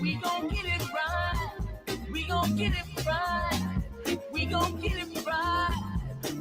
We gon' get it right. We gon' get it right. We gon' get it right.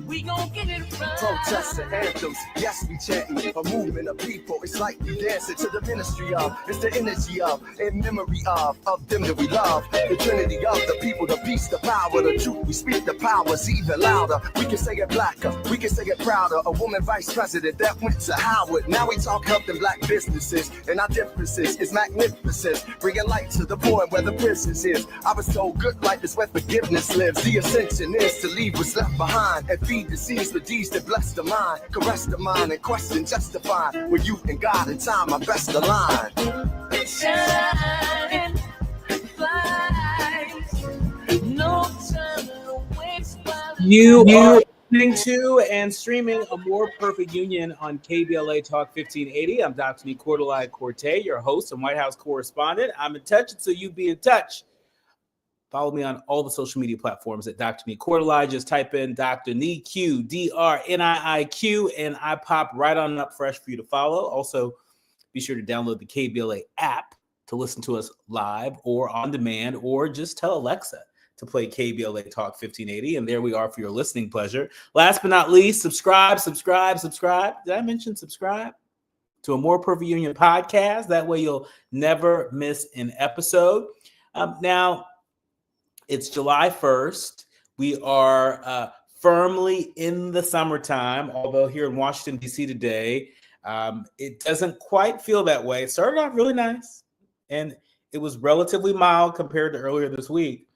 We gon' get it right. Protest the anthems, yes, we chanting a movement of people. It's like we dancing to the ministry of, it's the energy of, in memory of them that we love. The trinity of the people, the peace, the power, the truth. We speak the powers even louder. We can say it blacker, we can say it prouder. A woman vice president that went to Howard. Now we talk helping black businesses, and our differences is magnificent. Bringing light to the point where the business is. I was told good life is where forgiveness lives. The ascension is to leave what's left behind and feed the seeds for deeds that bless the mind, caress the mind and question justify. With you and God in time, I best align. Shine, flies, no time to waste. You are listening to and streaming A More Perfect Union on KBLA Talk 1580. I'm Dr. Nii-Quartelai Quartey, your host and White House correspondent. I'm in touch, so you be in touch. Follow me on all the social media platforms at Dr. Nii-Quartelai. Just type in Dr. Nii-Q, D-R-N-I-I-Q, and I pop right on up fresh for you to follow. Also, be sure to download the KBLA app to listen to us live or on demand, or just tell Alexa to play KBLA Talk 1580, and there we are for your listening pleasure. Last but not least, subscribe. Did I mention subscribe to A More Perfect Union podcast? That way you'll never miss an episode. Now, it's July 1st. We are firmly in the summertime, although here in Washington, D.C. today, it doesn't quite feel that way. It started off really nice, and it was relatively mild compared to earlier this week.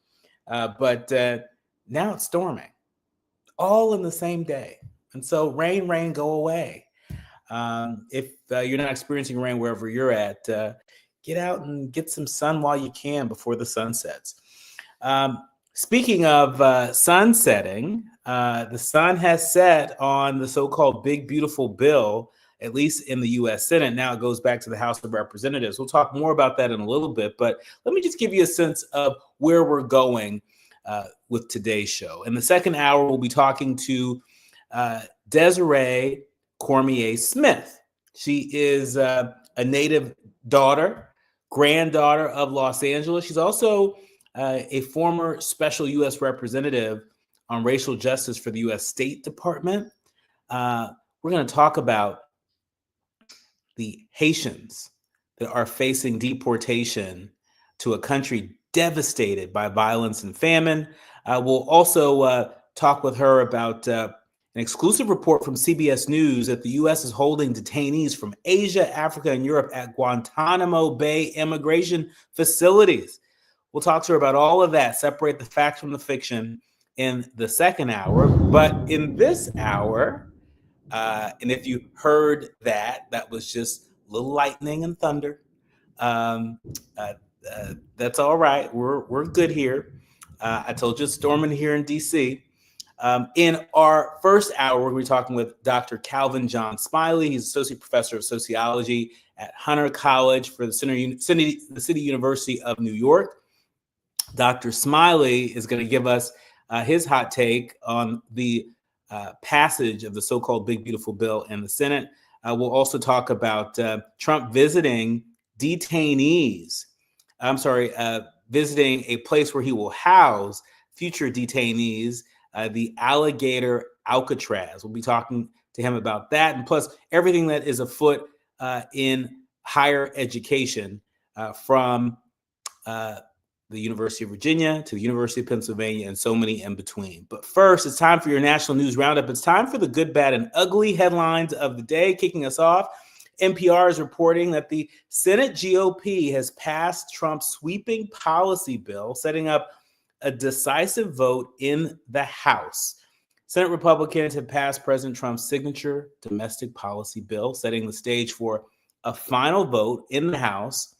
But now it's storming, all in the same day. And so rain, go away. If you're not experiencing rain wherever you're at, get out and get some sun while you can before the sun sets. Speaking of sun setting, the sun has set on the so-called Big Beautiful Bill, at least in the U.S. Senate. Now it goes back to the House of Representatives. We'll talk more about that in a little bit, but let me just give you a sense of where we're going with today's show. In the second hour, we'll be talking to Desiree Cormier Smith. She is a native granddaughter of Los Angeles. She's also a former special U.S. representative on racial justice for the U.S. State Department. We're going to talk about the Haitians that are facing deportation to a country devastated by violence and famine. We'll also talk with her about an exclusive report from CBS News that the U.S. is holding detainees from Asia, Africa, and Europe at Guantanamo Bay immigration facilities. We'll talk to her about all of that, separate the facts from the fiction in the second hour. But in this hour, and if you heard that was just a little lightning and thunder. That's all right. We're good here. I told you it's storming here in D.C. In our first hour, we're going to be talking with Dr. Calvin John Smiley. He's associate professor of sociology at Hunter College for the City University of New York. Dr. Smiley is going to give us his hot take on the passage of the so-called Big Beautiful Bill in the Senate. We'll also talk about Trump visiting visiting a place where he will house future detainees, the Alligator Alcatraz. We'll be talking to him about that, and plus everything that is afoot in higher education from the University of Virginia to the University of Pennsylvania, and so many in between. But first, it's time for your national news roundup. It's time for the good, bad, and ugly headlines of the day. Kicking us off, NPR is reporting that the Senate GOP has passed Trump's sweeping policy bill, setting up a decisive vote in the House. Senate Republicans have passed President Trump's signature domestic policy bill, setting the stage for a final vote in the House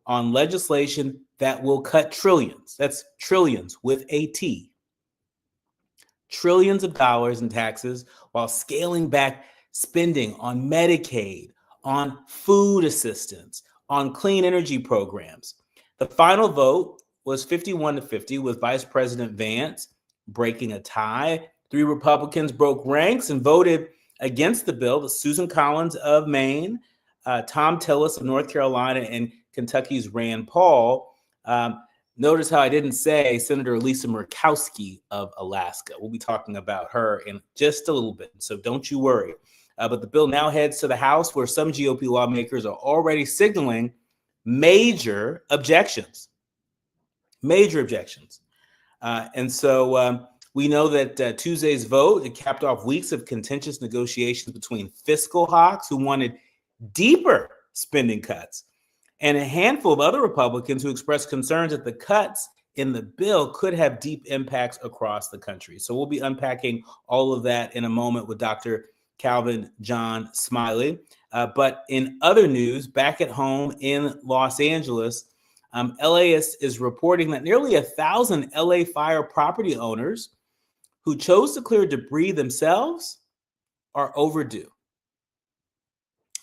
on legislation that will cut trillions, that's trillions with a T, trillions of dollars in taxes while scaling back spending on Medicaid, on food assistance, on clean energy programs. The final vote was 51-50 with Vice President Vance breaking a tie. 3 Republicans broke ranks and voted against the bill. Susan Collins of Maine, Tom Tillis of North Carolina, and Kentucky's Rand Paul Notice how I didn't say Senator Lisa Murkowski of Alaska. We'll be talking about her in just a little bit, so don't you worry. But the bill now heads to the House, where some GOP lawmakers are already signaling major objections. Major objections. And so we know that Tuesday's vote, it capped off weeks of contentious negotiations between fiscal hawks who wanted deeper spending cuts and a handful of other Republicans who expressed concerns that the cuts in the bill could have deep impacts across the country. So we'll be unpacking all of that in a moment with Dr. Calvin John Smiley. But in other news, back at home in Los Angeles, LAist is reporting that nearly 1,000 LA fire property owners who chose to clear debris themselves are overdue.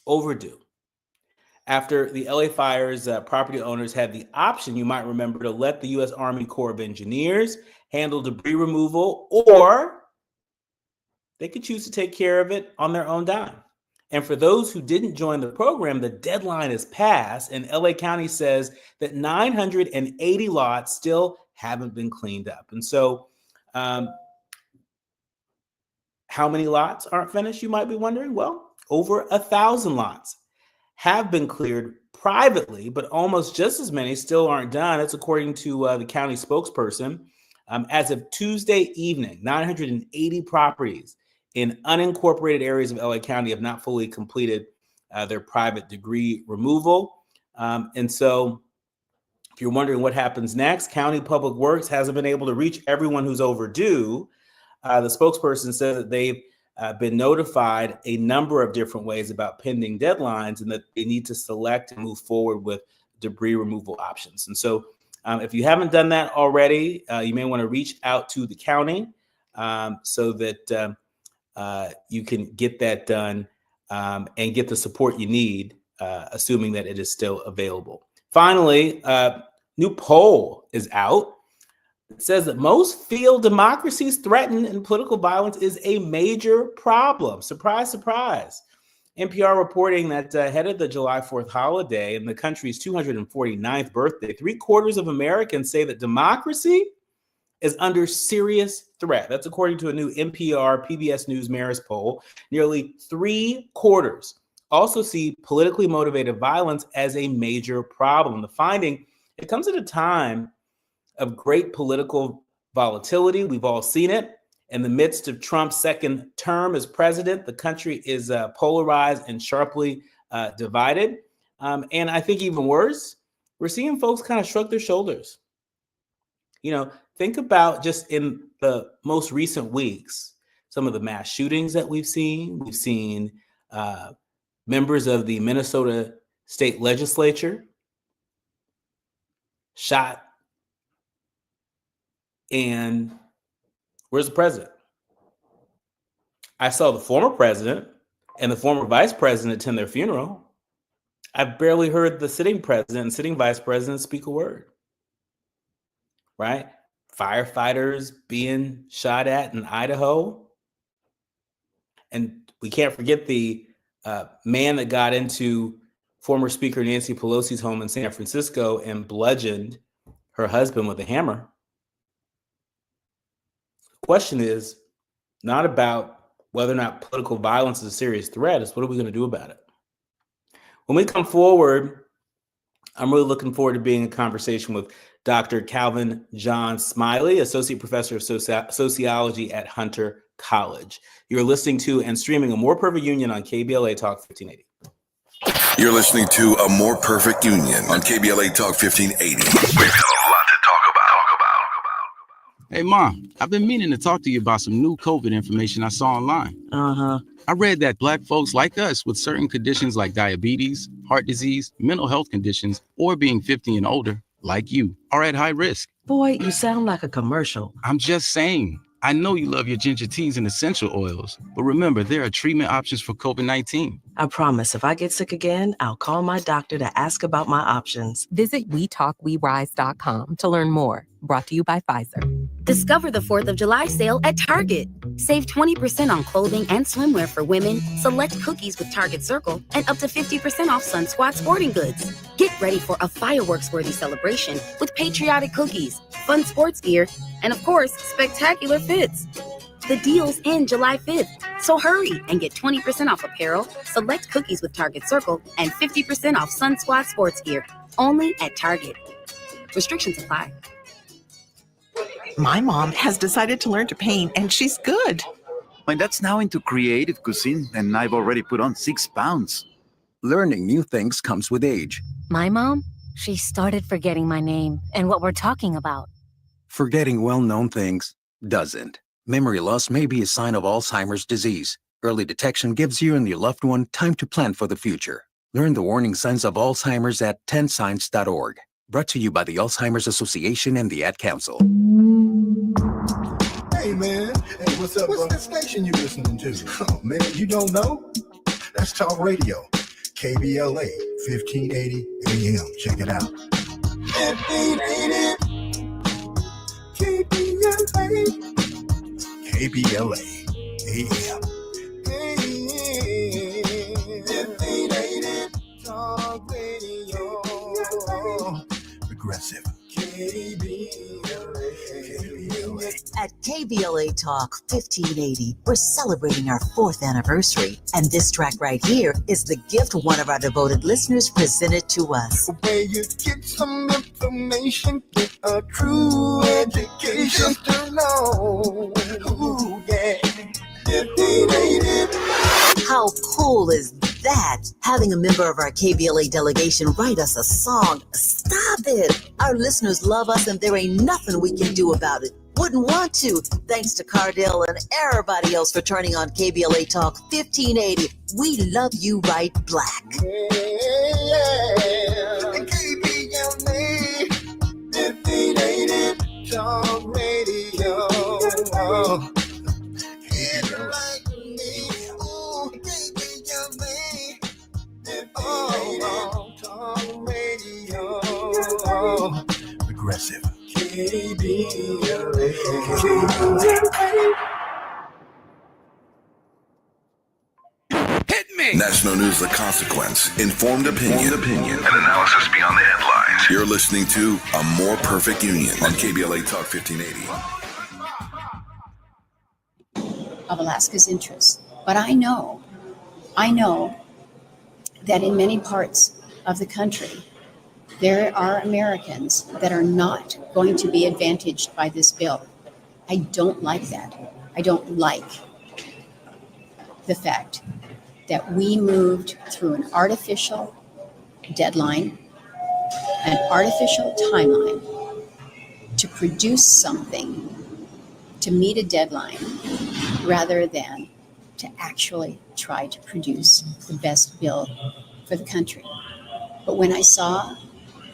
Overdue. After the LA fires, property owners had the option, you might remember, to let the U.S. Army Corps of Engineers handle debris removal, or they could choose to take care of it on their own dime. And for those who didn't join the program, the deadline is passed, and LA County says that 980 lots still haven't been cleaned up. And so how many lots aren't finished, you might be wondering? Well, over 1,000 lots have been cleared privately, but almost just as many still aren't done. That's according to the county spokesperson. As of Tuesday evening, 980 properties in unincorporated areas of LA County have not fully completed their private debris removal. And so if you're wondering what happens next, County Public Works hasn't been able to reach everyone who's overdue. The spokesperson says that they've been notified a number of different ways about pending deadlines and that they need to select and move forward with debris removal options. And so if you haven't done that already, you may want to reach out to the county so that you can get that done and get the support you need, assuming that it is still available. Finally, new poll is out. It says that most feel democracy's threatened and political violence is a major problem. Surprise, surprise. NPR reporting that ahead of the July 4th holiday and the country's 249th birthday, 3/4 of Americans say that democracy is under serious threat. That's according to a new NPR PBS News Marist poll. Nearly 3/4 also see politically motivated violence as a major problem. The finding, it comes at a time of great political volatility. We've all seen it. In the midst of Trump's second term as president, the country is polarized and sharply divided. And I think even worse, we're seeing folks kind of shrug their shoulders. You know, think about just in the most recent weeks, some of the mass shootings that we've seen. We've seen members of the Minnesota state legislature shot. And where's the president? I saw the former president and the former vice president attend their funeral. I've barely heard the sitting president and sitting vice president speak a word. Right? Firefighters being shot at in Idaho. And we can't forget the man that got into former Speaker Nancy Pelosi's home in San Francisco and bludgeoned her husband with a hammer. The question is not about whether or not political violence is a serious threat. It's what are we going to do about it? When we come forward, I'm really looking forward to being in conversation with Dr. Calvin John Smiley, Associate Professor of Sociology at Hunter College. You're listening to and streaming A More Perfect Union on KBLA Talk 1580. You're listening to A More Perfect Union on KBLA Talk 1580. We've got a lot to talk about. Hey, Mom, I've been meaning to talk to you about some new COVID information I saw online. I read that Black folks like us with certain conditions like diabetes, heart disease, mental health conditions, or being 50 and older, like you, are at high risk. Boy, you sound like a commercial. I'm just saying. I know you love your ginger teas and essential oils, but remember, there are treatment options for COVID-19. I promise if I get sick again, I'll call my doctor to ask about my options. Visit WeTalkWeRise.com to learn more. Brought to you by Pfizer. Discover the 4th of July sale at Target. Save 20% on clothing and swimwear for women, select cookies with Target Circle, and up to 50% off Sun Squad sporting goods. Get ready for a fireworks-worthy celebration with patriotic cookies, fun sports gear, and of course, spectacular fits. The deal's end July 5th, so hurry and get 20% off apparel, select cookies with Target Circle, and 50% off Sun Squad sports gear, only at Target. Restrictions apply. My mom has decided to learn to paint, and she's good. My dad's now into creative cuisine, and I've already put on 6 pounds. Learning new things comes with age. My mom, she started forgetting my name and what we're talking about. Forgetting well-known things doesn't. Memory loss may be a sign of Alzheimer's disease. Early detection gives you and your loved one time to plan for the future. Learn the warning signs of Alzheimer's at 10signs.org. Brought to you by the Alzheimer's Association and the Ad Council. Hey, man. Hey, what's up, bro? What's that station you listening to? Oh, man, you don't know? That's Talk Radio. KBLA, 1580 AM. Check it out. 1580 KBLA. KBLA AM. 1580 Talk Radio. Progressive. At KBLA Talk 1580, we're celebrating our 4th anniversary, and this track right here is the gift one of our devoted listeners presented to us. Where you get some information, get a true education to know. Ooh, yeah. 1580. How cool is that? Having a member of our KBLA delegation write us a song. Stop it! Our listeners love us, and there ain't nothing we can do about it. Wouldn't want to. Thanks to Cardell and everybody else for turning on KBLA Talk 1580. We love you right black. Yeah. KBLA 1580 Talk Radio. Talk Radio. Progressive. KBLA. Hit me! National news, the consequence, informed opinion, and analysis beyond the headlines. You're listening to A More Perfect Union on KBLA Talk 1580. Of Alaska's interests. But I know that in many parts of the country, there are Americans that are not going to be advantaged by this bill. I don't like that. I don't like the fact that we moved through an artificial deadline, an artificial timeline to produce something to meet a deadline rather than to actually try to produce the best bill for the country. But when I saw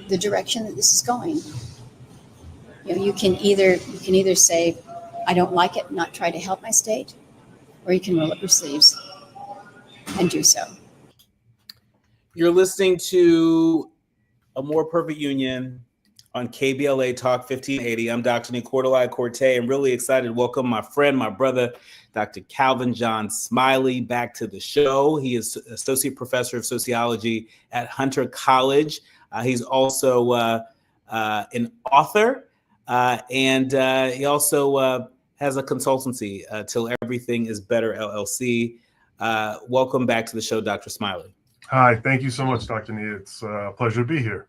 the direction that this is going, you can either say, I don't like it, not try to help my state, or you can roll up your sleeves and do so. You're listening to A More Perfect Union on KBLA Talk 1580. I'm Dr. Nii-Quartelai Quartey. I'm really excited to welcome my friend, my brother, Dr. Calvin John Smiley, back to the show. He is Associate Professor of Sociology at Hunter College. He's also an author, and he also has a consultancy, Till Everything is Better, LLC. Welcome back to the show, Dr. Smiley. Hi, thank you so much, Dr. Nee. It's a pleasure to be here.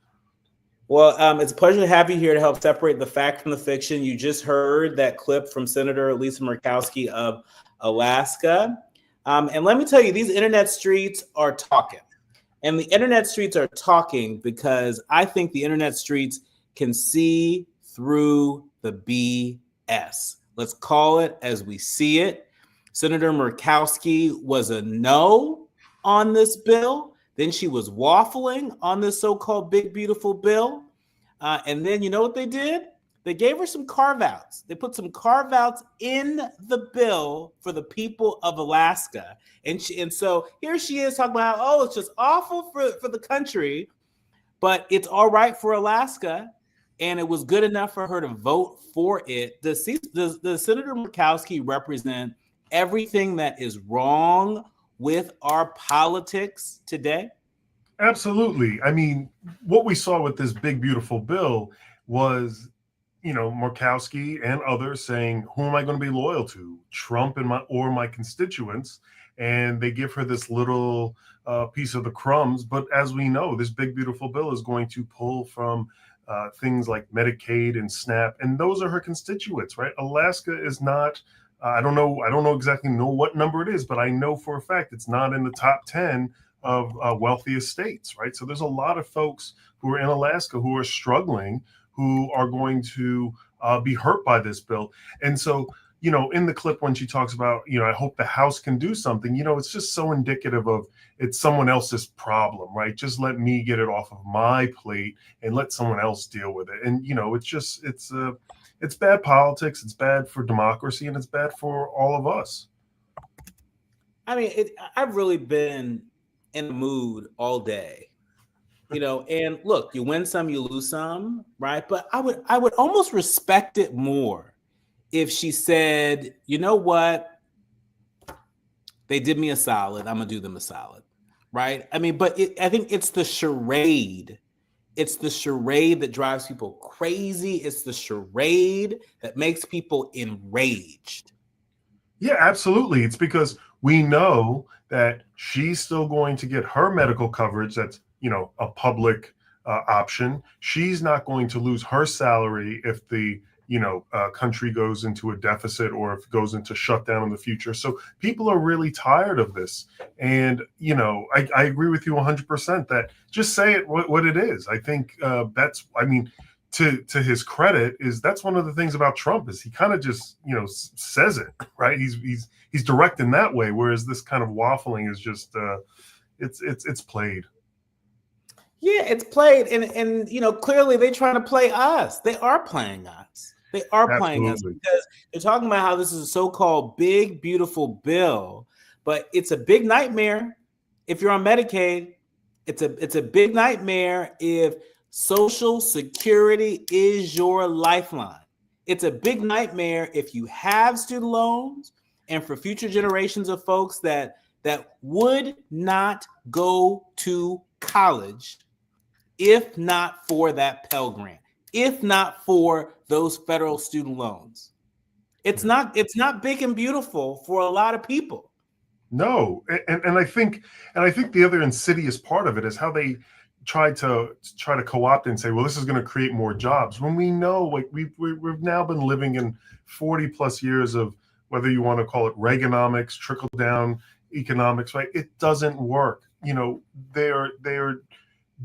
Well, it's a pleasure to have you here to help separate the fact from the fiction. You just heard that clip from Senator Lisa Murkowski of Alaska. And let me tell you, these internet streets are talking. And the internet streets are talking because I think the internet streets can see through the BS. Let's call it as we see it. Senator Murkowski was a no on this bill. Then she was waffling on this so-called big, beautiful bill. And then you know what they did? They gave her some carve-outs. They put some carve-outs in the bill for the people of Alaska. And so here she is talking about how, it's just awful for the country, but it's all right for Alaska. And it was good enough for her to vote for it. Does Senator Murkowski represent everything that is wrong with our politics today? Absolutely. I mean, what we saw with this big, beautiful bill was, Murkowski and others saying, who am I going to be loyal to? Trump and my constituents. And they give her this little piece of the crumbs. But as we know, this big, beautiful bill is going to pull from things like Medicaid and SNAP. And those are her constituents, right? Alaska is not, I don't know exactly what number it is, but I know for a fact it's not in the top 10 of wealthiest states, right? So there's a lot of folks who are in Alaska who are struggling, who are going to be hurt by this bill. And so, in the clip when she talks about, I hope the House can do something, it's just so indicative of it's someone else's problem, right? Just let me get it off of my plate and let someone else deal with it. And, it's bad politics. It's bad for democracy, and it's bad for all of us. I mean, I've really been in the mood all day, and look, you win some, you lose some, right? But I would almost respect it more if she said, you know what, they did me a solid, I'm gonna do them a solid, right? I mean, but I think it's the charade. It's the charade that drives people crazy. It's the charade that makes people enraged. Yeah, absolutely. It's because we know that she's still going to get her medical coverage. That's, a public option. She's not going to lose her salary if the, country goes into a deficit or if it goes into shutdown in the future. So people are really tired of this. And, I agree with you 100% that just say it what it is. I think to his credit is that's one of the things about Trump is he kind of just, says it, right? He's direct in that way. Whereas this kind of waffling is just, it's played. Yeah, it's played. And clearly they're trying to play us. They are playing us. They are playing us because they're talking about how this is a so-called big, beautiful bill, but it's a big nightmare if you're on Medicaid. It's a big nightmare if Social Security is your lifeline. It's a big nightmare if you have student loans and for future generations of folks that would not go to college if not for that Pell Grant, if not for those federal student loans. It's not big and beautiful for a lot of people. No, and I think the other insidious part of it is how they try to co-opt and say, well, this is going to create more jobs. When we know, like we've now been living in 40 plus years of whether you want to call it Reaganomics, trickle down economics, right? It doesn't work. They're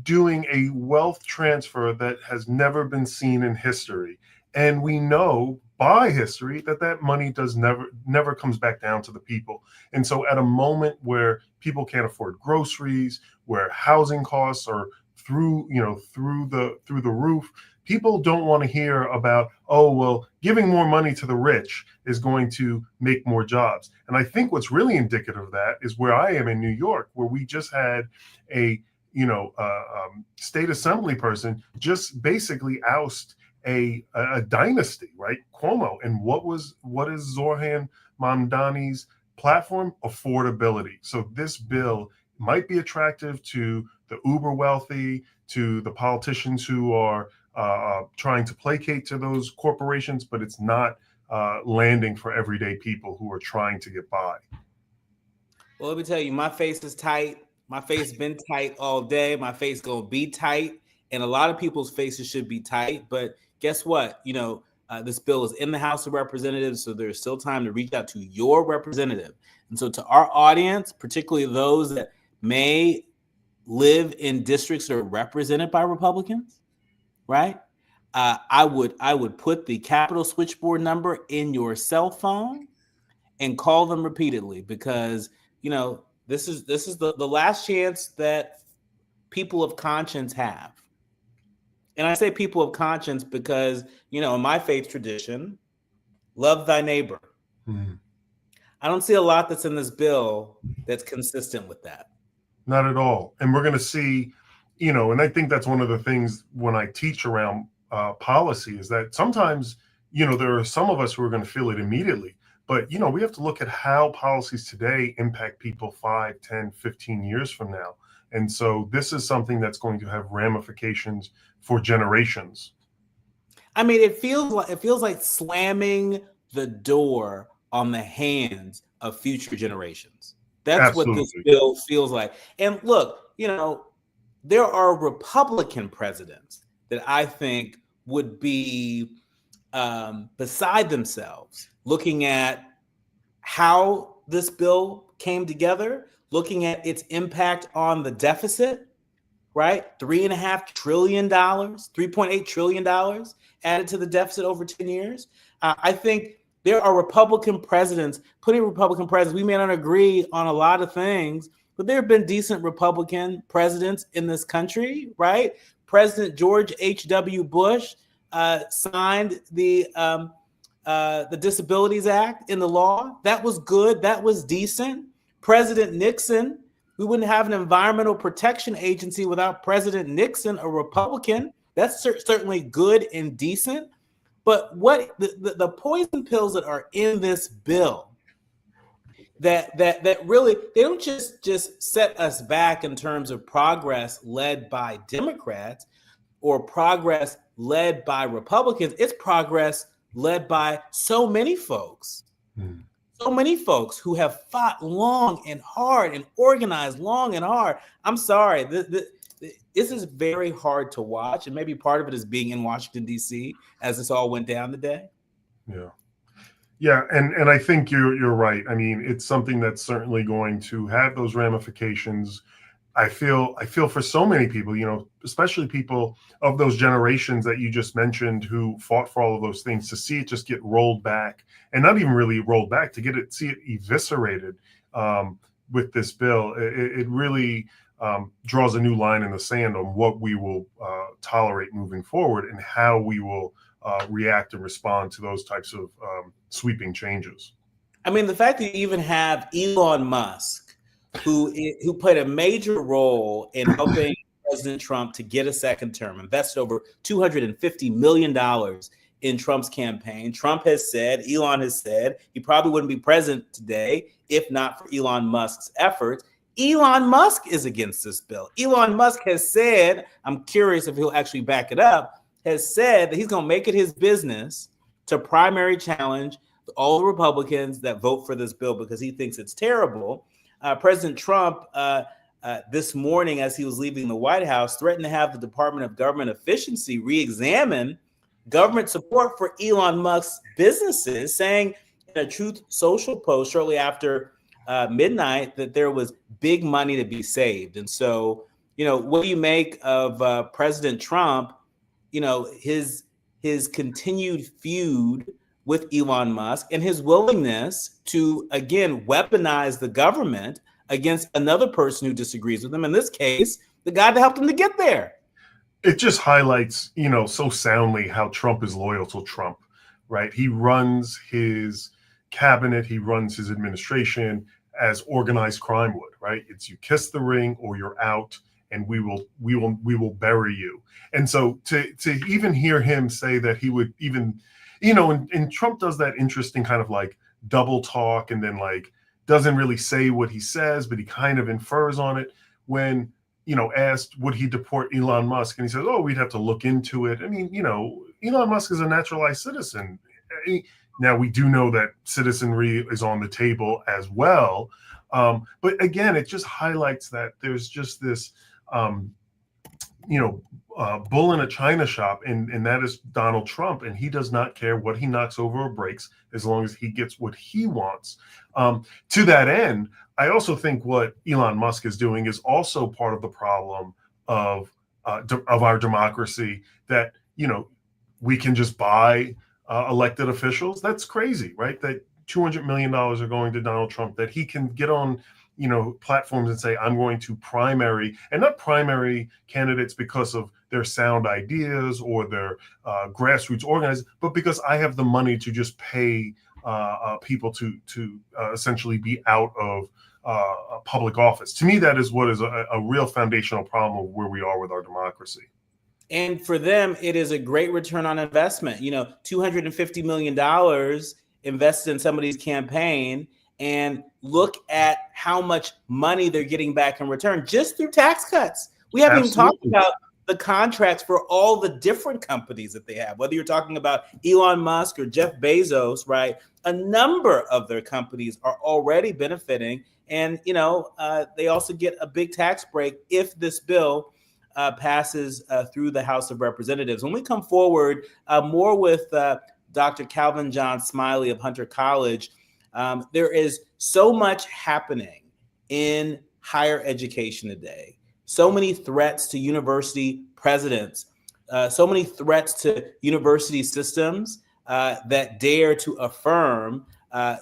doing a wealth transfer that has never been seen in history, and we know by history that money never comes back down to the people. And so at a moment where people can't afford groceries, where housing costs are through the roof, people don't want to hear about, giving more money to the rich is going to make more jobs. And I think what's really indicative of that is where I am in New York, where we just had a state assembly person just basically oust a dynasty, right? Cuomo. And what is Zoran Mamdani's platform? Affordability. So this bill might be attractive to the uber wealthy, to the politicians who are trying to placate to those corporations, but it's not landing for everyday people who are trying to get by. Well, let me tell you, my face is tight. My face been tight all day. My face gonna be tight. And a lot of people's faces should be tight. But guess what? This bill is in the House of Representatives, so there's still time to reach out to your representative. And so to our audience, particularly those that may live in districts that are represented by Republicans, right? I would put the Capitol switchboard number in your cell phone and call them repeatedly because, this is the last chance that people of conscience have. And I say people of conscience because, in my faith tradition, love thy neighbor. Mhm. I don't see a lot that's in this bill that's consistent with that. Not at all. And we're going to see, and I think that's one of the things when I teach around policy is that sometimes, there are some of us who are going to feel it immediately. But, we have to look at how policies today impact people 5, 10, 15 years from now. And so this is something that's going to have ramifications for generations. I mean, it feels like slamming the door on the hands of future generations. That's Absolutely. what this bill feels like. And look, there are Republican presidents that I think would be beside themselves looking at how this bill came together, looking at its impact on the deficit, right? $3.5 trillion, $3.8 trillion added to the deficit over 10 years. I think there are Republican presidents, we may not agree on a lot of things, but there have been decent Republican presidents in this country, right? President George H.W. Bush signed the Disabilities Act in the law. That was good. That was decent. President Nixon, we wouldn't have an environmental protection agency without President Nixon, a Republican. That's certainly good and decent. But what the poison pills that are in this bill that really, they don't just set us back in terms of progress led by Democrats or progress led by Republicans. It's progress led by so many folks. So many folks who have fought long and hard and organized long and hard. I'm sorry, this is very hard to watch, and maybe part of it is being in Washington, D.C. as this all went down today. Yeah, and I think you're right. I mean, it's something that's certainly going to have those ramifications. I feel for so many people, especially people of those generations that you just mentioned who fought for all of those things, to see it just get rolled back, and not even really rolled back, to see it eviscerated with this bill. It really draws a new line in the sand on what we will tolerate moving forward and how we will react and respond to those types of sweeping changes. I mean, the fact that you even have Elon Musk, who played a major role in helping President Trump to get a second term, invested over $250 million in Trump's campaign. Elon has said, he probably wouldn't be president today if not for Elon Musk's efforts. Elon Musk is against this bill. Elon Musk has said, I'm curious if he'll actually back it up, has said that he's going to make it his business to primary challenge all the Republicans that vote for this bill because he thinks it's terrible. President Trump, this morning, as he was leaving the White House, threatened to have the Department of Government Efficiency re-examine government support for Elon Musk's businesses, saying in a Truth Social post shortly after midnight that there was big money to be saved. And so, what do you make of President Trump, his continued feud with Elon Musk and his willingness to, again, weaponize the government against another person who disagrees with him, in this case, the guy that helped him to get there? It just highlights, so soundly how Trump is loyal to Trump, right? He runs his cabinet, he runs his administration as organized crime would, right? It's you kiss the ring or you're out, and we will bury you. And so to even hear him say that he would even, and Trump does that interesting kind of like double talk and then like doesn't really say what he says, but he kind of infers on it when, asked would he deport Elon Musk, and he says, oh, we'd have to look into it. I mean, Elon Musk is a naturalized citizen. Now we do know that citizenry is on the table as well. But again, it just highlights that there's just this, bull in a china shop, and that is Donald Trump, and he does not care what he knocks over or breaks as long as he gets what he wants. To that end, I also think what Elon Musk is doing is also part of the problem of our democracy, that we can just buy elected officials. That's crazy, right? That $200 million are going to Donald Trump, that he can get on platforms and say, I'm going to primary, and not primary candidates because of their sound ideas or their grassroots organizing, but because I have the money to just pay people to essentially be out of public office. To me, that is what is a real foundational problem of where we are with our democracy. And for them, it is a great return on investment. $250 million invested in somebody's campaign, and look at how much money they're getting back in return just through tax cuts. We haven't even talked about the contracts for all the different companies that they have, whether you're talking about Elon Musk or Jeff Bezos, right? A number of their companies are already benefiting. And, they also get a big tax break if this bill passes through the House of Representatives. When we come forward more with Dr. Calvin John Smiley of Hunter College, there is so much happening in higher education today. So many threats to university presidents, so many threats to university systems that dare to affirm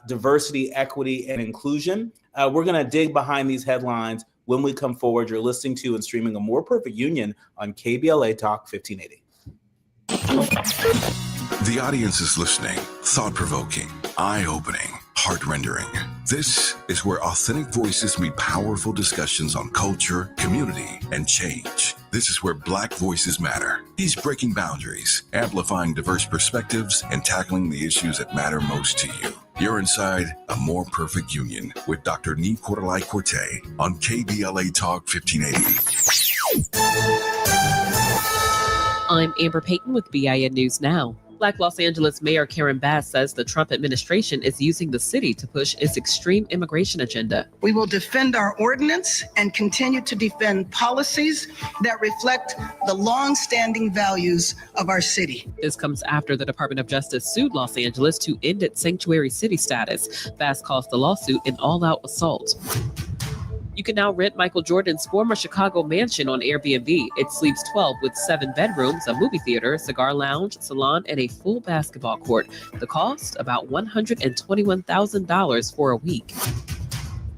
diversity, equity, and inclusion. We're going to dig behind these headlines when we come forward. You're listening to and streaming A More Perfect Union on KBLA Talk 1580. The audience is listening, thought-provoking, eye-opening, heart-rendering. This is where authentic voices meet powerful discussions on culture, community, and change. This is where Black voices matter. He's breaking boundaries, amplifying diverse perspectives, and tackling the issues that matter most to you. You're inside A More Perfect Union with Dr. Nii-Quartelai Quartey on KBLA Talk 1580. I'm Amber Payton with BIN News Now. Black Los Angeles Mayor Karen Bass says the Trump administration is using the city to push its extreme immigration agenda. We will defend our ordinance and continue to defend policies that reflect the long-standing values of our city. This comes after the Department of Justice sued Los Angeles to end its sanctuary city status. Bass calls the lawsuit an all-out assault. You can now rent Michael Jordan's former Chicago mansion on Airbnb. It sleeps 12 with 7 bedrooms, a movie theater, cigar lounge, salon, and a full basketball court. The cost, about $121,000 for a week.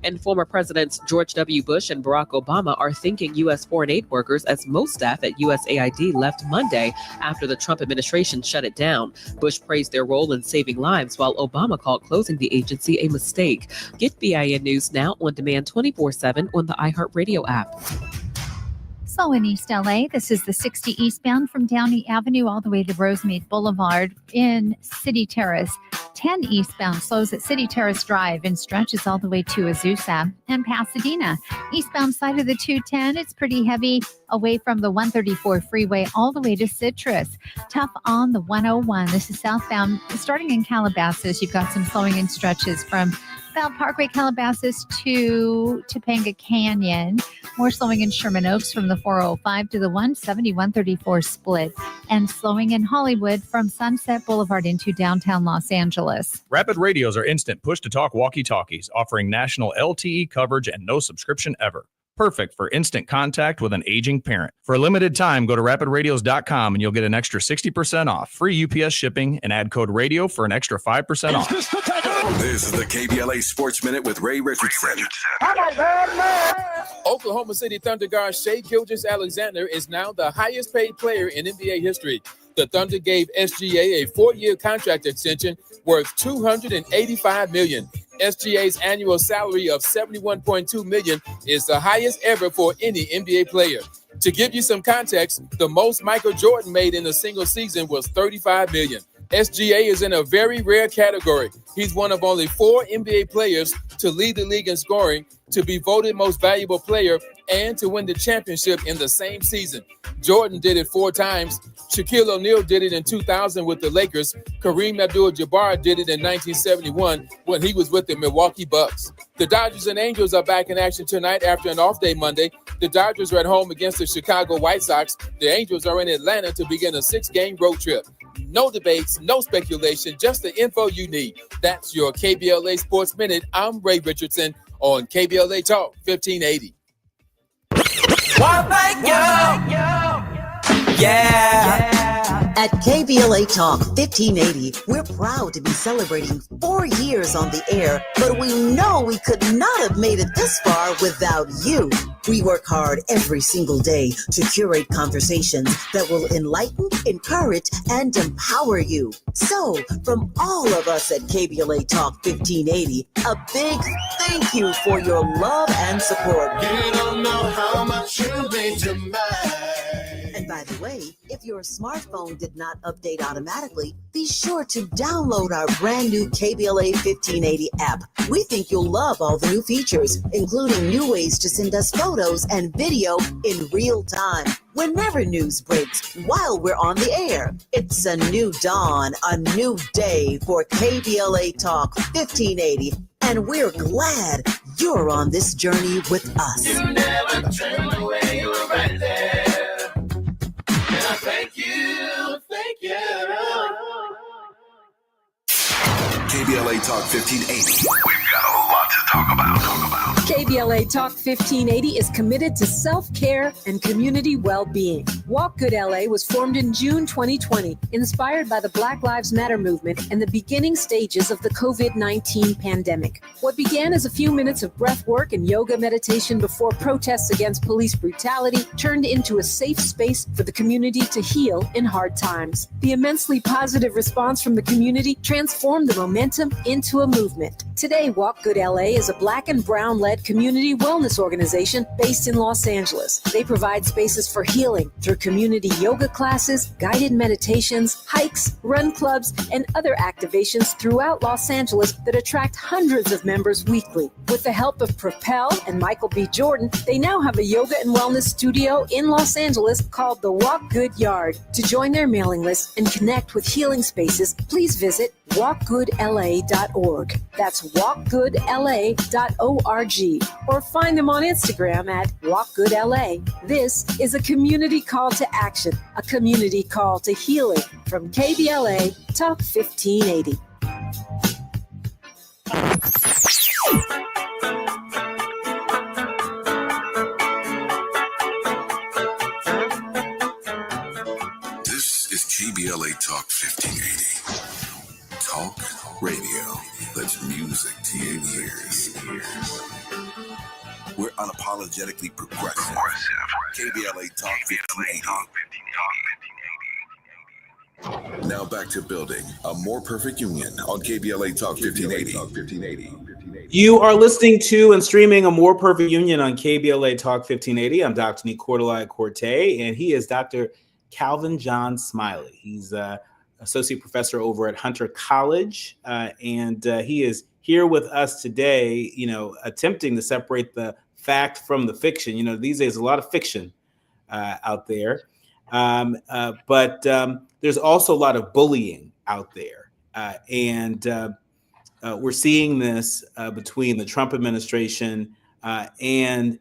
And former Presidents George W. Bush and Barack Obama are thanking U.S. foreign aid workers as most staff at USAID left Monday after the Trump administration shut it down. Bush praised their role in saving lives, while Obama called closing the agency a mistake. Get BIN News Now on demand 24/7 on the iHeartRadio app. So in East LA, this is the 60 eastbound from Downey Avenue all the way to Rosemead Boulevard in City Terrace. 10 eastbound slows at City Terrace Drive and stretches all the way to Azusa and Pasadena. Eastbound side of the 210, it's pretty heavy away from the 134 freeway all the way to Citrus. Tough on the 101. This is southbound starting in Calabasas. You've got some slowing in stretches from about Parkway Calabasas to Topanga Canyon. More slowing in Sherman Oaks from the 405 to the 170, 134 split. And slowing in Hollywood from Sunset Boulevard into downtown Los Angeles. Rapid radios are instant push-to-talk walkie-talkies, offering national LTE coverage and no subscription ever. Perfect for instant contact with an aging parent. For a limited time, go to rapidradios.com and you'll get an extra 60% off, free UPS shipping, and add code radio for an extra 5% off. This is the KBLA Sports Minute with Ray Richardson. Oklahoma City Thunder guard Shai Gilgeous-Alexander is now the highest paid player in NBA history. The Thunder gave SGA a 4-year contract extension worth $285 million. SGA's annual salary of $71.2 million is the highest ever for any NBA player. To give you some context, the most Michael Jordan made in a single season was $35 million. SGA is in a very rare category. He's one of only 4 NBA players to lead the league in scoring, to be voted most valuable player, and to win the championship in the same season. Jordan did it 4 times. Shaquille O'Neal did it in 2000 with the Lakers. Kareem Abdul-Jabbar did it in 1971 when he was with the Milwaukee Bucks. The Dodgers and Angels are back in action tonight after an off day Monday. The Dodgers are at home against the Chicago White Sox. The Angels are in Atlanta to begin a 6-game road trip. No debates, no speculation, just the info you need. That's your KBLA Sports Minute. I'm Ray Richardson on KBLA Talk 1580. Well, thank you. Yeah. At KBLA Talk 1580, we're proud to be celebrating 4 years on the air, but we know we could not have made it this far without you. We work hard every single day to curate conversations that will enlighten, encourage, and empower you. So, from all of us at KBLA Talk 1580, a big thank you for your love and support. You don't know how much you mean to me. And by the way, if your smartphone did not update automatically, be sure to download our brand new KBLA 1580 app. We think you'll love all the new features, including new ways to send us photos and video in real time. Whenever news breaks, while we're on the air, it's a new dawn, a new day for KBLA Talk 1580. And we're glad you're on this journey with us. You never turned away, you were right there. And I thank you, thank you. KBLA Talk 1580. We've got a lot to talk about. KBLA Talk 1580 is committed to self-care and community well-being. Walk Good LA was formed in June 2020, inspired by the Black Lives Matter movement and the beginning stages of the COVID-19 pandemic. What began as a few minutes of breath work and yoga meditation before protests against police brutality turned into a safe space for the community to heal in hard times. The immensely positive response from the community transformed the momentum into a movement. Today, Walk Good LA is a Black and Brown-led community wellness organization based in Los Angeles. They provide spaces for healing through community yoga classes, guided meditations, hikes, run clubs, and other activations throughout Los Angeles that attract hundreds of members weekly. With the help of Propel and Michael B. Jordan, they now have a yoga and wellness studio in Los Angeles called the Walk Good Yard. To join their mailing list and connect with healing spaces, please visit walkgoodla.org. That's walkgoodla.org. Or find them on Instagram at walkgoodla. This is a community call to action, a community call to healing from KBLA Talk 1580. This is KBLA Talk 1580. Talk radio that's music to your ears. We're unapologetically progressive. KBLA Talk 1580. Now back to building a more perfect union on KBLA Talk 1580. You are listening to and streaming A More Perfect Union on KBLA Talk 1580. I'm Dr. Nii-Quartelai Quartey, and he is Dr. Calvin John Smiley. He's associate professor over at Hunter College, and he is here with us today, attempting to separate the fact from the fiction. These days, a lot of fiction out there, but there's also a lot of bullying out there. And we're seeing this between the Trump administration and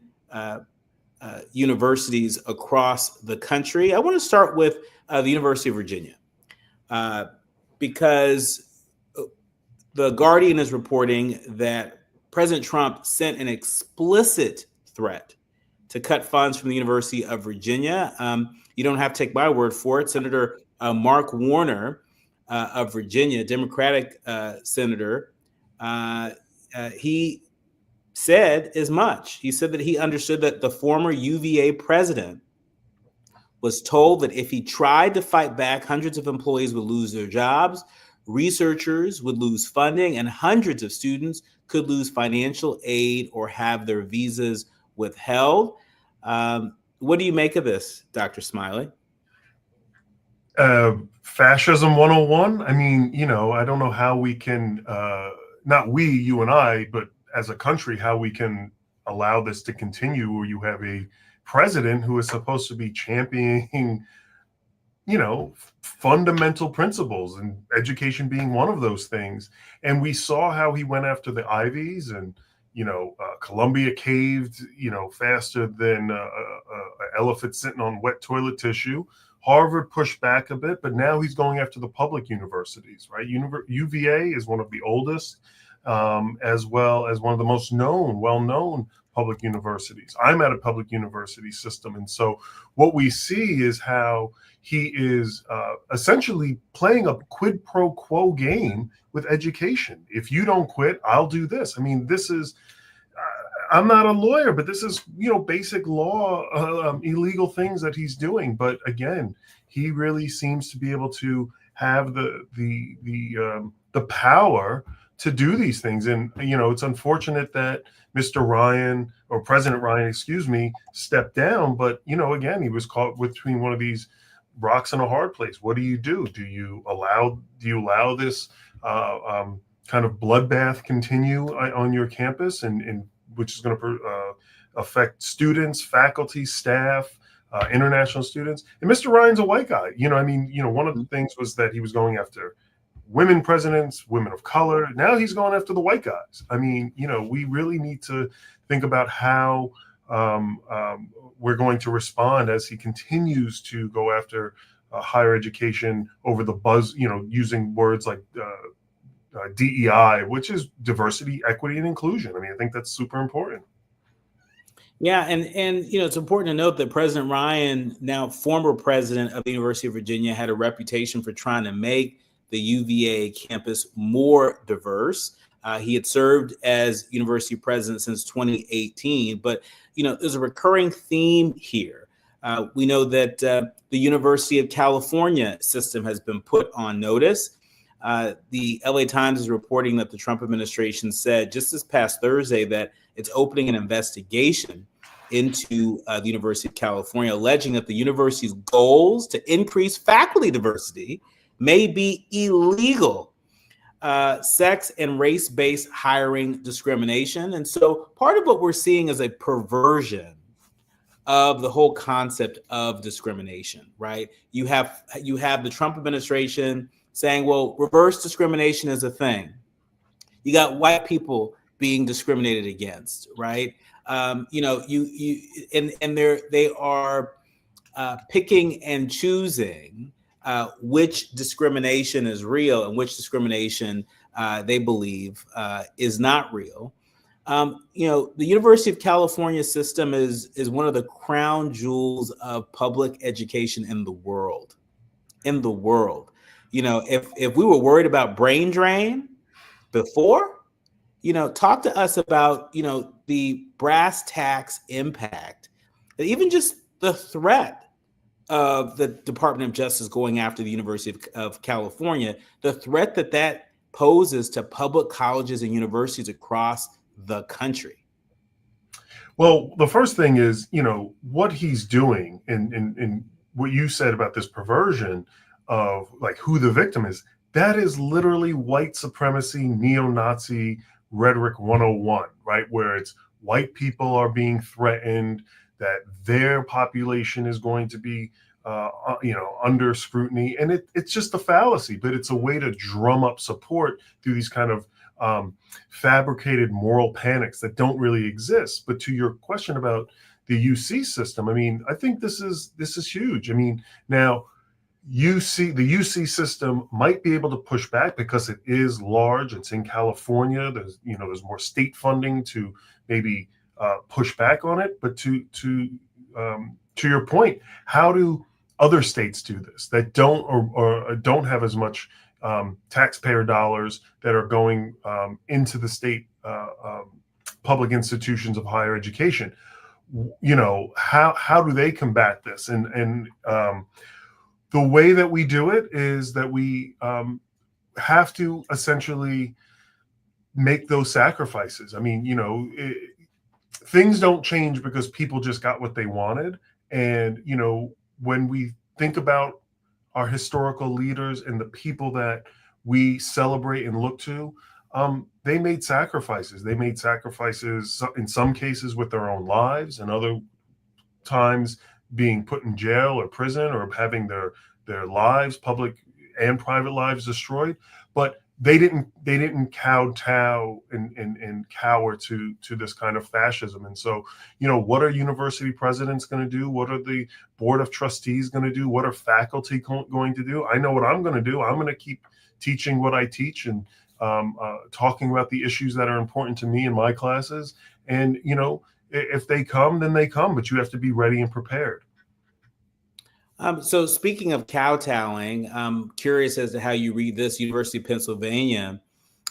universities across the country. I want to start with the University of Virginia, because the Guardian is reporting that President Trump sent an explicit threat to cut funds from the University of Virginia. You don't have to take my word for it. Senator Mark Warner of Virginia, Democratic senator, he said as much. He said that he understood that the former UVA president was told that if he tried to fight back, hundreds of employees would lose their jobs, researchers would lose funding, and hundreds of students could lose financial aid or have their visas withheld. What do you make of this, Dr. Smiley? Fascism 101. I mean, I don't know how we can, not we, you and I, but as a country, how we can allow this to continue where you have a president who is supposed to be championing, fundamental principles, and education being one of those things. And we saw how he went after the Ivies, and, Columbia caved, faster than an elephant sitting on wet toilet tissue. Harvard pushed back a bit, but now he's going after the public universities, right? UVA is one of the oldest, as well as one of the most well-known public universities. I'm at a public university system. And so what we see is how, he is essentially playing a quid pro quo game with education. If you don't quit, I'll do this. I mean, this is, I'm not a lawyer, but this is, basic law, illegal things that he's doing. But again, he really seems to be able to have the power to do these things. And, it's unfortunate that Mr. Ryan, or President Ryan, excuse me, stepped down. But, again, he was caught between one of these rocks in a hard place. What do you do? Do you allow this kind of bloodbath continue on your campus, and which is going to affect students, faculty, staff, international students? And Mr. Ryan's a white guy. One of the things was that he was going after women presidents, women of color. Now he's going after the white guys. I mean, we really need to think about how we're going to respond as he continues to go after higher education over the buzz, using words like DEI, which is diversity, equity, and inclusion. I mean, I think that's super important. Yeah, and it's important to note that President Ryan, now former president of the University of Virginia, had a reputation for trying to make the UVA campus more diverse. He had served as university president since 2018, but there's a recurring theme here. We know that the University of California system has been put on notice. The LA Times is reporting that the Trump administration said just this past Thursday that it's opening an investigation into the University of California, alleging that the university's goals to increase faculty diversity may be illegal, sex and race-based hiring discrimination. And so part of what we're seeing is a perversion of the whole concept of discrimination, right? You have the Trump administration saying, well, reverse discrimination is a thing. You got white people being discriminated against, right? They are picking and choosing which discrimination is real and which discrimination they believe is not real. The University of California system is one of the crown jewels of public education in the world. If we were worried about brain drain before, talk to us about, the brass tacks impact, and even just the threat of the Department of Justice going after the University of California, the threat that poses to public colleges and universities across the country. Well, the first thing is, what he's doing, and what you said about this perversion of like who the victim is, that is literally white supremacy, neo-Nazi rhetoric 101, right? Where it's white people are being threatened, that their population is going to be under scrutiny. And it's just a fallacy, but it's a way to drum up support through these kind of fabricated moral panics that don't really exist. But to your question about the UC system, I mean, I think this is huge. I mean, now the UC system might be able to push back because it is large. It's in California. There's more state funding to maybe push back on it. But to your point, how do other states do this that don't or don't have as much taxpayer dollars that are going into the state public institutions of higher education? How do they combat this? And the way that we do it is that we have to essentially make those sacrifices. I mean, things don't change because people just got what they wanted. And, when we think about our historical leaders and the people that we celebrate and look to, they made sacrifices. They made sacrifices in some cases with their own lives, and other times being put in jail or prison or having their lives, public and private lives, destroyed. But they didn't kowtow and cower to this kind of fascism. And so, what are university presidents going to do? What are the board of trustees going to do? What are faculty going to do? I know what I'm going to do. I'm going to keep teaching what I teach and talking about the issues that are important to me in my classes. And, if they come, then they come, but you have to be ready and prepared. So speaking of kowtowing, I'm curious as to how you read this. University of Pennsylvania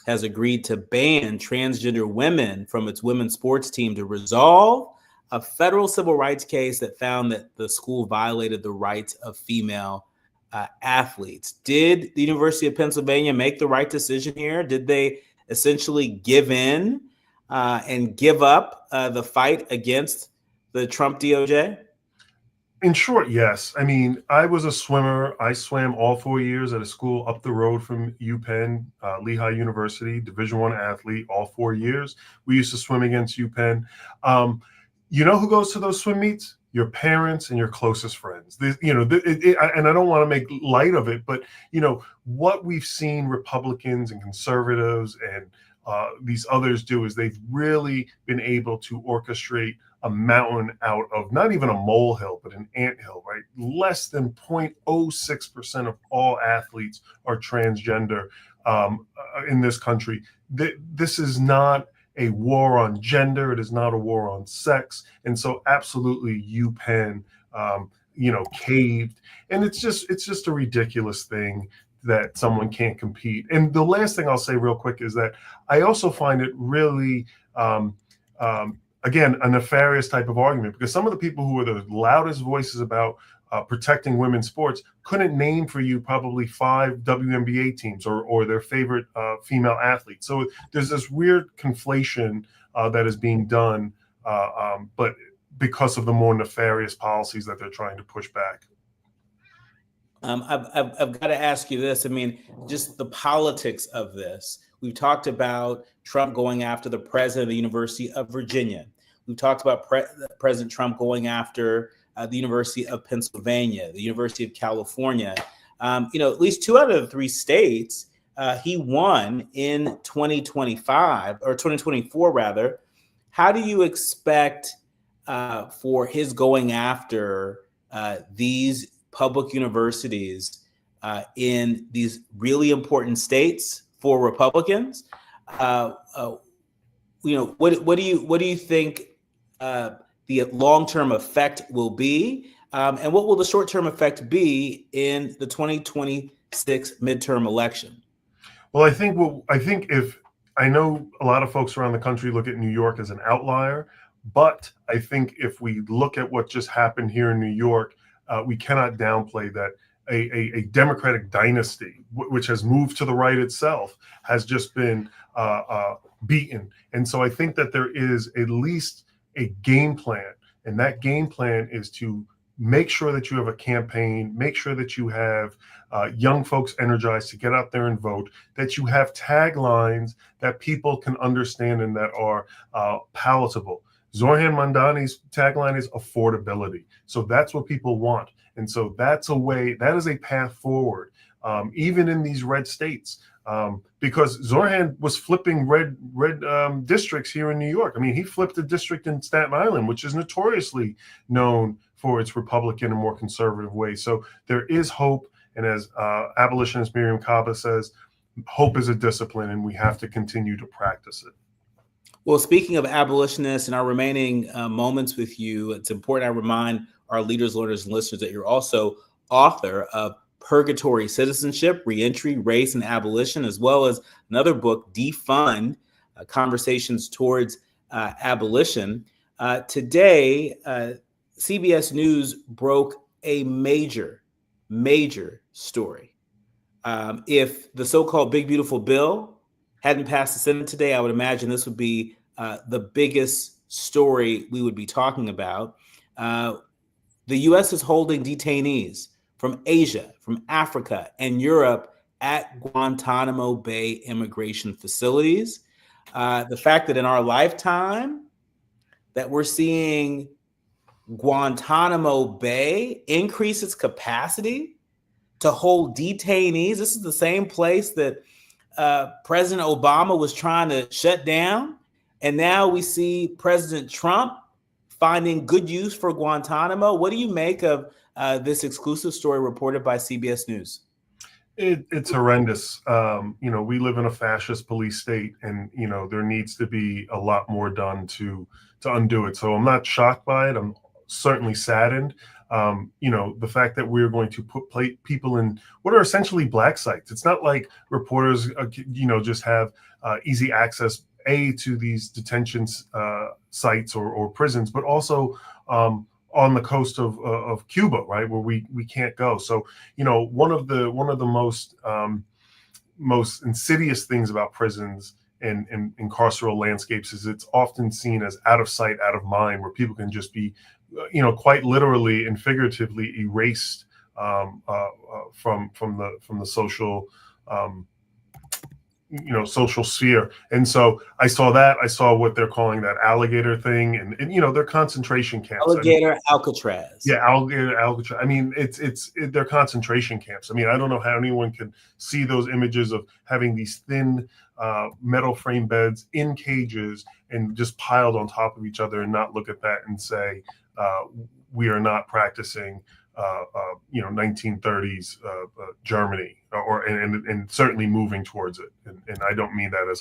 has agreed to ban transgender women from its women's sports team to resolve a federal civil rights case that found that the school violated the rights of female athletes. Did the University of Pennsylvania make the right decision here? Did they essentially give in and give up the fight against the Trump DOJ? In short, yes. I mean, I was a swimmer. I swam all 4 years at a school up the road from UPenn, Lehigh University, Division I athlete, all 4 years. We used to swim against UPenn. You know who goes to those swim meets? Your parents and your closest friends. And I don't want to make light of it, but what we've seen Republicans and conservatives and these others do is they've really been able to orchestrate a mountain out of not even a molehill, but an anthill, right? Less than 0.06% of all athletes are transgender in this country. This is not a war on gender. It is not a war on sex. And so absolutely UPenn, caved. And it's just a ridiculous thing that someone can't compete. And the last thing I'll say real quick is that I also find it really, again, a nefarious type of argument, because some of the people who are the loudest voices about protecting women's sports couldn't name for you probably 5 WNBA teams or their favorite female athletes. So there's this weird conflation that is being done, but because of the more nefarious policies that they're trying to push back. I've got to ask you this. I mean, just the politics of this. We've talked about Trump going after the president of the University of Virginia. We've talked about President Trump going after the University of Pennsylvania, the University of California. At least 2 out of the 3 states he won in 2025 or 2024 rather. How do you expect for his going after these public universities in these really important states for Republicans? What do you think the long-term effect will be, and what will the short-term effect be in the 2026 midterm election? Well, I think I know a lot of folks around the country look at New York as an outlier, but I think if we look at what just happened here in New York, we cannot downplay that a Democratic dynasty, which has moved to the right itself, has just been beaten. And so I think that there is at least a game plan, and that game plan is to make sure that you have a campaign, make sure that you have young folks energized to get out there and vote, that you have taglines that people can understand and that are palatable. Zohran Mamdani's tagline is affordability. So that's what people want. And so that is a path forward, even in these red states, because Zohran was flipping red districts here in New York. I mean, he flipped a district in Staten Island, which is notoriously known for its Republican and more conservative ways. So there is hope. And as abolitionist Miriam Kaba says, hope is a discipline, and we have to continue to practice it. Well, speaking of abolitionists, in our remaining moments with you, it's important I remind our leaders, learners, and listeners that you're also author of Purgatory Citizenship, Reentry, Race, and Abolition, as well as another book, Defund, Conversations Towards Abolition. Today, CBS News broke a major story. If the so-called Big Beautiful Bill hadn't passed the Senate today, I would imagine this would be the biggest story we would be talking about. The U.S. is holding detainees from Asia, from Africa, and Europe at Guantanamo Bay immigration facilities. The fact that in our lifetime that we're seeing Guantanamo Bay increase its capacity to hold detainees. This is the same place that President Obama was trying to shut down. And now we see President Trump finding good use for Guantanamo. What do you make of this exclusive story reported by CBS News? It's horrendous. We live in a fascist police state, and there needs to be a lot more done to undo it. So I'm not shocked by it. I'm certainly saddened. The fact that we're going to put people in what are essentially black sites. It's not like reporters, just have easy access to these detention sites or prisons, but also on the coast of Cuba, right, where we can't go. So, one of the most insidious things about prisons and carceral landscapes is it's often seen as out of sight, out of mind, where people can just be, quite literally and figuratively erased from the social social sphere. And so I saw that. I saw what they're calling that alligator thing, and their concentration camps. Alligator Alcatraz. Yeah, alligator Alcatraz. I mean, they're concentration camps. I mean, I don't know how anyone can see those images of having these thin metal frame beds in cages and just piled on top of each other and not look at that and say, we are not practicing 1930s Germany, and certainly moving towards it. And I don't mean that as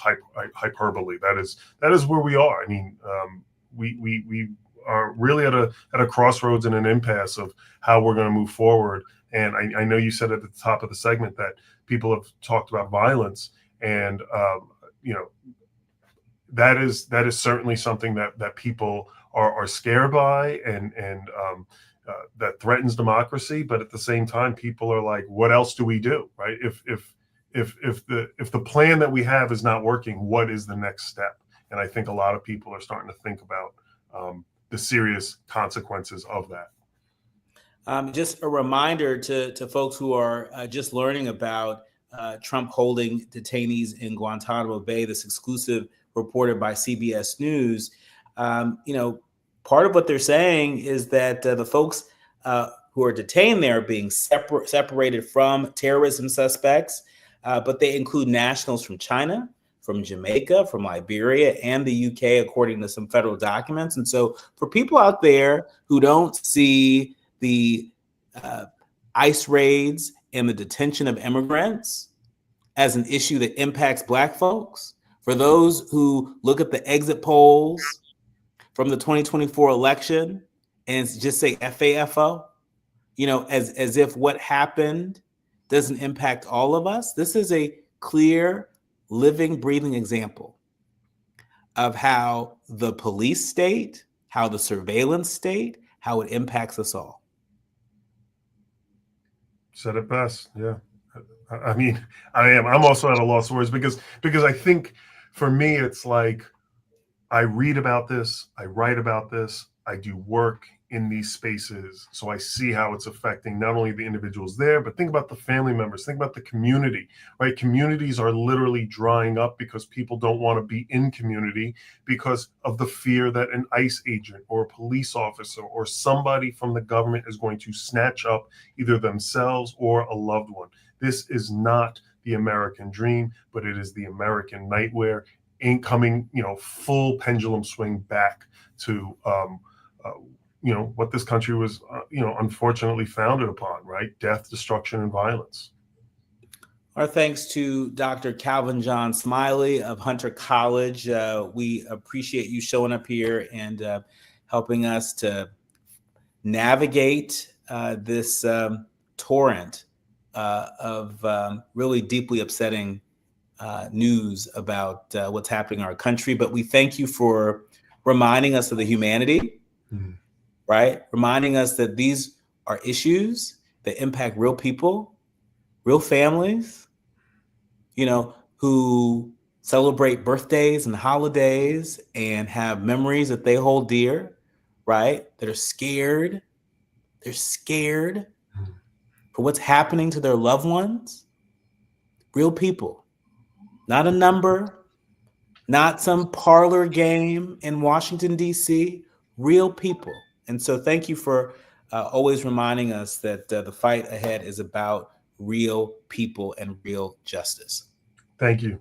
hyperbole. That is where we are. I mean, we are really at a crossroads and an impasse of how we're going to move forward. And I know you said at the top of the segment that people have talked about violence, and that is certainly something that people are scared by, and that threatens democracy. But at the same time, people are like, what else do we do, right? If the plan that we have is not working, what is the next step? And I think a lot of people are starting to think about the serious consequences of that. Just a reminder to folks who are just learning about Trump holding detainees in Guantanamo Bay, this exclusive reported by CBS News. Part of what they're saying is that the folks who are detained there are being separated from terrorism suspects, but they include nationals from China, from Jamaica, from Liberia, and the UK, according to some federal documents. And so for people out there who don't see the ICE raids and the detention of immigrants as an issue that impacts Black folks, for those who look at the exit polls from the 2024 election and just say FAFO, as if what happened doesn't impact all of us. This is a clear, living, breathing example of how the police state, how the surveillance state, how it impacts us all. Said it best. Yeah. I mean, I'm also at a loss of words because I think for me, it's like, I read about this, I write about this, I do work in these spaces, so I see how it's affecting not only the individuals there, but think about the family members, think about the community, right? Communities are literally drying up because people don't want to be in community because of the fear that an ICE agent or a police officer or somebody from the government is going to snatch up either themselves or a loved one. This is not the American dream, but it is the American nightmare. Ain't coming, full pendulum swing back to, what this country was, unfortunately founded upon, right? Death, destruction, and violence. Our thanks to Dr. Calvin John Smiley of Hunter College. We appreciate you showing up here and helping us to navigate this torrent of really deeply upsetting news about what's happening in our country. But we thank you for reminding us of the humanity, right? Reminding us that these are issues that impact real people, real families, who celebrate birthdays and holidays and have memories that they hold dear, right? That are scared. They're scared for what's happening to their loved ones. Real people. Not a number, not some parlor game in Washington, D.C., real people. And so thank you for always reminding us that the fight ahead is about real people and real justice. Thank you.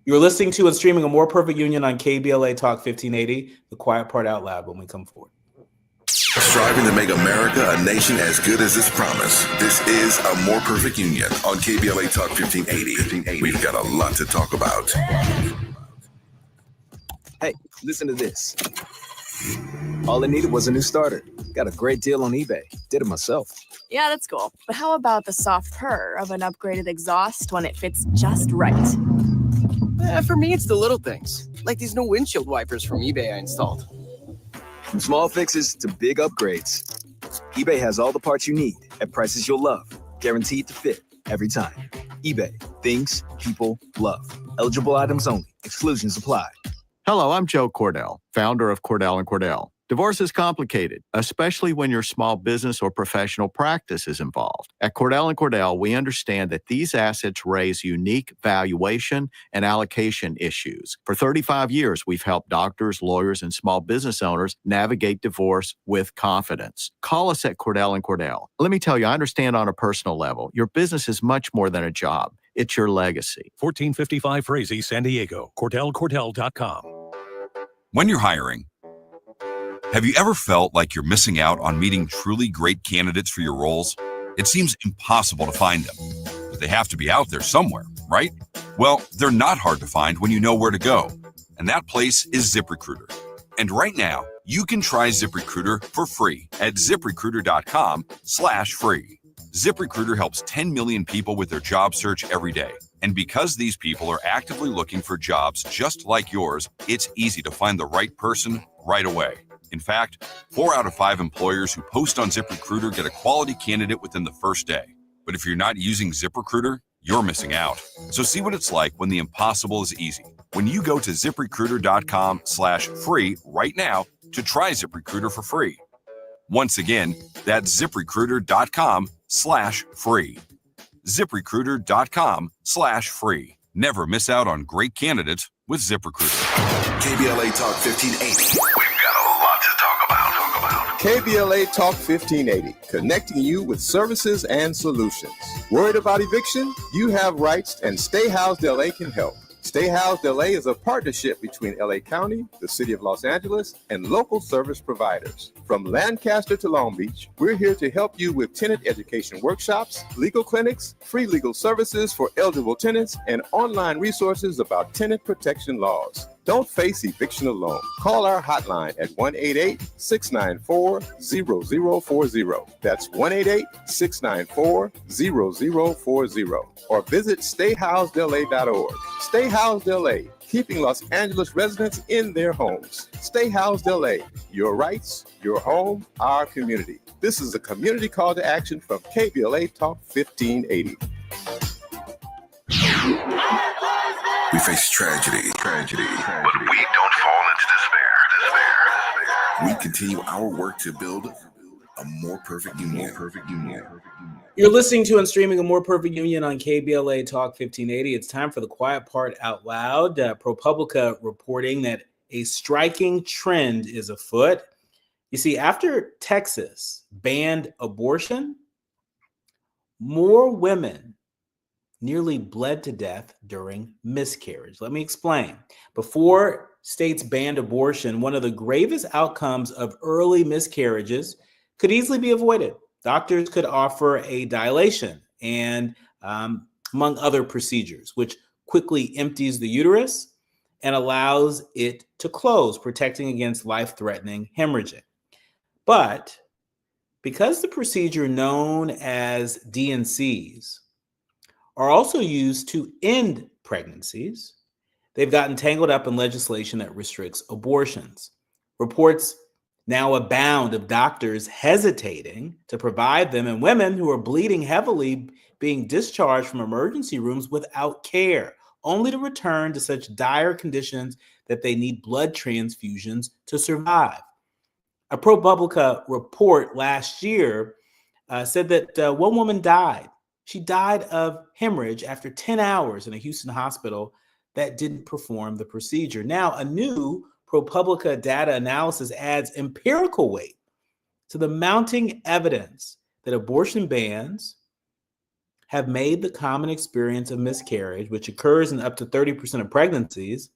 You're listening to and streaming A More Perfect Union on KBLA Talk 1580, the quiet part out loud when we come forward. Striving to make America a nation as good as its promise. This is A More Perfect Union on KBLA Talk 1580. We've got a lot to talk about. Hey, listen to this. All it needed was a new starter. Got a great deal on eBay. Did it myself. Yeah, that's cool. But how about the soft purr of an upgraded exhaust when it fits just right? For me, it's the little things, like these new windshield wipers from eBay I installed. From small fixes to big upgrades, eBay has all the parts you need at prices you'll love, guaranteed to fit every time. eBay, things people love. Eligible items only. Exclusions apply. Hello, I'm Joe Cordell, founder of Cordell & Cordell. Divorce is complicated, especially when your small business or professional practice is involved. At Cordell & Cordell, we understand that these assets raise unique valuation and allocation issues. For 35 years, we've helped doctors, lawyers, and small business owners navigate divorce with confidence. Call us at Cordell & Cordell. Let me tell you, I understand on a personal level, your business is much more than a job. It's your legacy. 1455 Frazee, San Diego. CordellCordell.com. When you're hiring, have you ever felt like you're missing out on meeting truly great candidates for your roles? It seems impossible to find them, but they have to be out there somewhere, right? Well, they're not hard to find when you know where to go, and that place is ZipRecruiter. And right now, you can try ZipRecruiter for free at ZipRecruiter.com/free. ZipRecruiter helps 10 million people with their job search every day. And because these people are actively looking for jobs just like yours, it's easy to find the right person right away. In fact, 4 out of 5 employers who post on ZipRecruiter get a quality candidate within the first day. But if you're not using ZipRecruiter, you're missing out. So see what it's like when the impossible is easy. When you go to ZipRecruiter.com/free right now to try ZipRecruiter for free. Once again, that's ZipRecruiter.com/free. ZipRecruiter.com/free. Never miss out on great candidates with ZipRecruiter. KBLA Talk 1580. KBLA Talk 1580, connecting you with services and solutions. Worried about eviction? You have rights, and Stay Housed LA can help. Stay Housed LA is a partnership between LA County, the City of Los Angeles, and local service providers. From Lancaster to Long Beach, we're here to help you with tenant education workshops, legal clinics, free legal services for eligible tenants, and online resources about tenant protection laws. Don't face eviction alone. Call our hotline at 1-888-694-0040. That's 1-888-694-0040. Or visit stayhousedla.org. Stay Housed LA, keeping Los Angeles residents in their homes. Stay Housed LA, your rights, your home, our community. This is a community call to action from KBLA Talk 1580. We face tragedy, but we don't fall into despair. We continue our work to build a more perfect union. You're listening to and streaming A More Perfect Union on KBLA Talk 1580. It's time for the quiet part out loud. ProPublica reporting that a striking trend is afoot. You see, after Texas banned abortion, more women nearly bled to death during miscarriage. Let me explain. Before states banned abortion, one of the gravest outcomes of early miscarriages could easily be avoided. Doctors could offer a dilation and among other procedures, which quickly empties the uterus and allows it to close, protecting against life-threatening hemorrhaging. But because the procedure known as D&Cs are also used to end pregnancies, they've gotten tangled up in legislation that restricts abortions. Reports now abound of doctors hesitating to provide them, and women who are bleeding heavily being discharged from emergency rooms without care, only to return to such dire conditions that they need blood transfusions to survive. A ProPublica report last year said that one woman died. She died of hemorrhage after 10 hours in a Houston hospital that didn't perform the procedure. Now, a new ProPublica data analysis adds empirical weight to the mounting evidence that abortion bans have made the common experience of miscarriage, which occurs in up to 30% of pregnancies,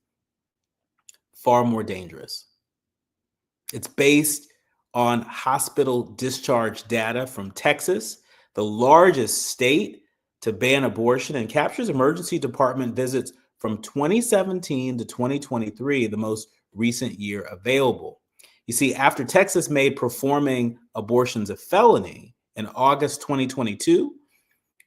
far more dangerous. It's based on hospital discharge data from Texas, the largest state to ban abortion, and captures emergency department visits from 2017 to 2023, the most recent year available. You see, after Texas made performing abortions a felony in August 2022,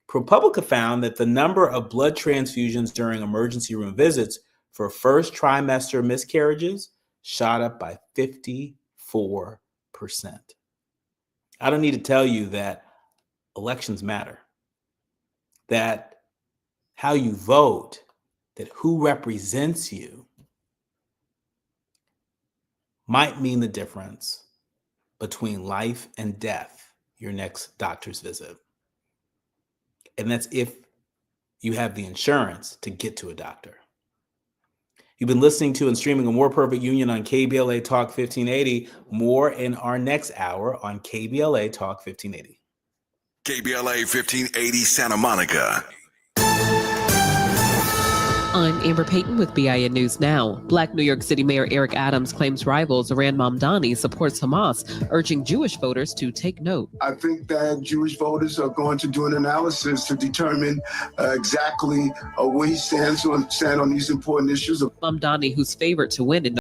ProPublica found that the number of blood transfusions during emergency room visits for first trimester miscarriages shot up by 54%. I don't need to tell you that elections matter, that how you vote, that who represents you might mean the difference between life and death, your next doctor's visit. And that's if you have the insurance to get to a doctor. You've been listening to and streaming A More Perfect Union on KBLA Talk 1580. More in our next hour on KBLA Talk 1580. KBLA 1580 Santa Monica. I'm Amber Payton with BIN News Now. Black New York City Mayor Eric Adams claims rival Zohran Mamdani supports Hamas, urging Jewish voters to take note. I think that Jewish voters are going to do an analysis to determine exactly where he stands on these important issues. Mamdani, who's favored to win in